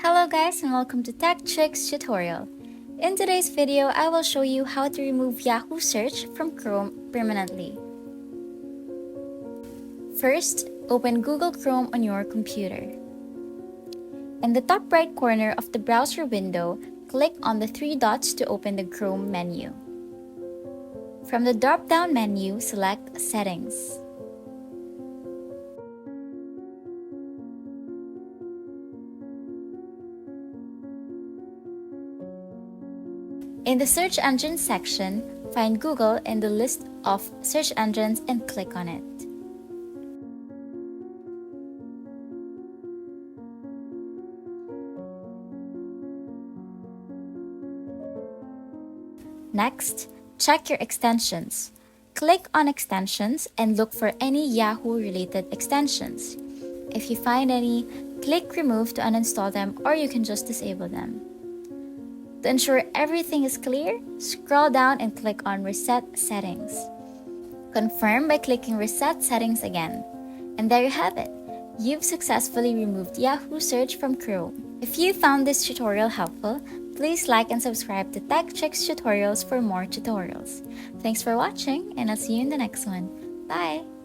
Hello guys and welcome to Tech Tricks tutorial. In today's video, I will show you how to remove Yahoo search from Chrome permanently. First, open Google Chrome on your computer. In the top right corner of the browser window, click on the three dots to open the Chrome menu. From the drop-down menu, select Settings. In the search engine section, find Google in the list of search engines and click on it. Next, check your extensions. Click on Extensions and look for any Yahoo-related extensions. If you find any, click Remove to uninstall them, or you can just disable them. To ensure everything is clear, scroll down and click on Reset Settings. Confirm by clicking Reset Settings again. And there you have it. You've successfully removed Yahoo search from Chrome. If you found this tutorial helpful, please like and subscribe to Tech Tricks Tutorials for more tutorials. Thanks for watching, and I'll see you in the next one. Bye!